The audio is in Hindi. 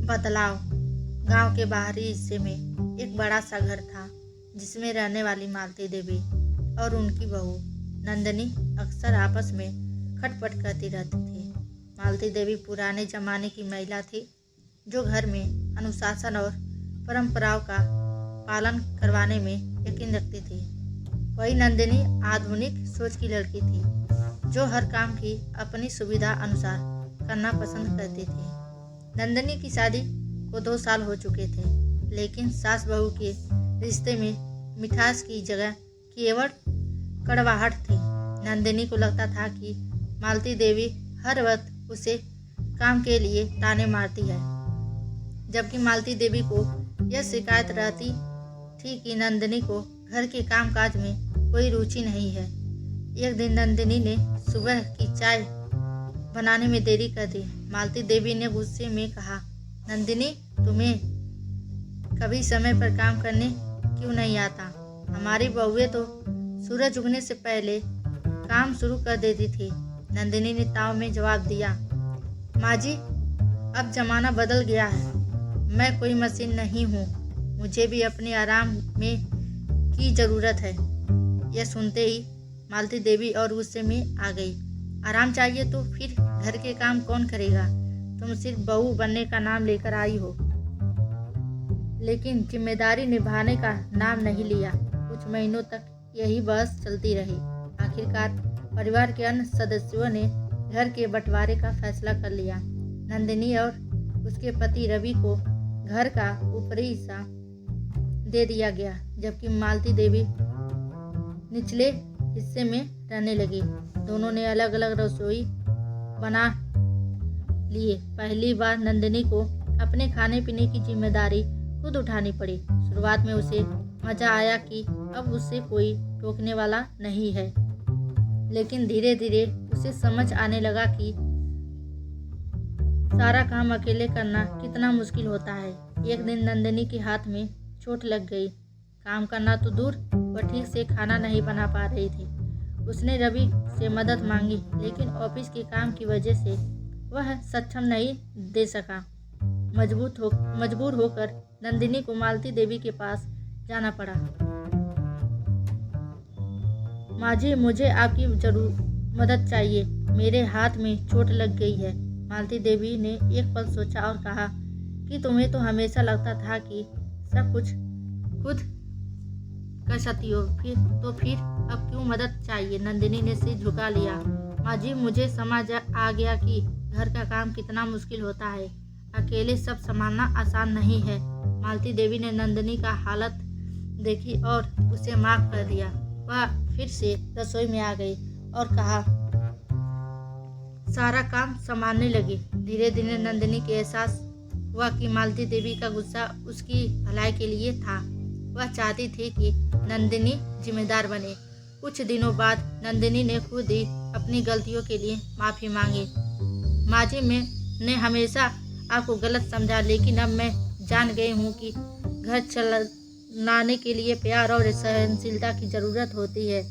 बदलाव। गांव के बाहरी हिस्से में एक बड़ा सा घर था जिसमें रहने वाली मालती देवी और उनकी बहू नंदिनी अक्सर आपस में खटपट करती रहती थी। मालती देवी पुराने जमाने की महिला थी जो घर में अनुशासन और परंपराओं का पालन करवाने में यकीन रखती थी। वही नंदिनी आधुनिक सोच की लड़की थी जो हर काम की अपनी सुविधा अनुसार करना पसंद करती थी। नंदिनी की शादी को 2 साल हो चुके थे, लेकिन सास बहू के रिश्ते में मिठास की जगह केवल कड़वाहट थी। नंदिनी को लगता था कि मालती देवी हर वक्त उसे काम के लिए ताने मारती है, जबकि मालती देवी को यह शिकायत रहती थी कि नंदिनी को घर के कामकाज में कोई रुचि नहीं है। एक दिन नंदिनी ने सुबह की चाय बनाने में देरी कर दी। मालती देवी ने गुस्से में कहा, नंदिनी, तुम्हें कभी समय पर काम करने क्यों नहीं आता? हमारी बहुएं तो सूरज उगने से पहले काम शुरू कर देती थी। नंदिनी ने ताव में जवाब दिया, माँ जी, अब जमाना बदल गया है। मैं कोई मशीन नहीं हूँ, मुझे भी अपने आराम में की ज़रूरत है। यह सुनते ही मालती देवी और गुस्से में आ गई। आराम चाहिए तो फिर घर के काम कौन करेगा? तुम सिर्फ बहू बनने का नाम लेकर आई हो, लेकिन जिम्मेदारी निभाने का नाम नहीं लिया। कुछ महीनों तक यही बहस चलती रही। आखिरकार परिवार के अन्य सदस्यों ने घर के बंटवारे का फैसला कर लिया। नंदिनी और उसके पति रवि को घर का ऊपरी हिस्सा दे दिया गया, जबकि मालती देवी निचले हिस्से में रहने लगी। दोनों ने अलग अलग रसोई बना लिए। पहली बार नंदिनी को अपने खाने पीने की जिम्मेदारी खुद उठानी पड़ी। शुरुआत में उसे मजा आया कि अब उससे कोई टोकने वाला नहीं है, लेकिन धीरे धीरे उसे समझ आने लगा कि सारा काम अकेले करना कितना मुश्किल होता है। एक दिन नंदिनी के हाथ में चोट लग गई। काम करना तो दूर, वह ठीक से खाना नहीं बना पा रही थी। उसने रवि से मदद मांगी, लेकिन ऑफिस के काम की वजह से वह सक्षम नहीं दे सका। मजबूर होकर नंदिनी को मालती देवी के पास जाना पड़ा। माँ जी, मुझे आपकी जरूर मदद चाहिए। मेरे हाथ में चोट लग गई है। मालती देवी ने एक पल सोचा और कहा कि तुम्हें तो हमेशा लगता था कि सब कुछ खुद कर सकती हो, फिर अब क्यों मदद चाहिए? नंदिनी ने सिर झुका लिया। माँ जी, मुझे समझ आ गया कि घर का काम कितना मुश्किल होता है। अकेले सब संभालना आसान नहीं है। मालती देवी ने नंदिनी का हालत देखी और उसे माफ कर दिया। वह फिर से रसोई में आ गई और कहा, सारा काम संभालने लगी। धीरे धीरे नंदिनी के एहसास हुआ कि मालती देवी का गुस्सा उसकी भलाई के लिए था। वह चाहती थी कि नंदिनी जिम्मेदार बने। कुछ दिनों बाद नंदिनी ने खुद ही अपनी गलतियों के लिए माफ़ी मांगी। माँ जी, मैंने हमेशा आपको गलत समझा, लेकिन अब मैं जान गई हूँ कि घर चलाने के लिए प्यार और सहनशीलता की ज़रूरत होती है।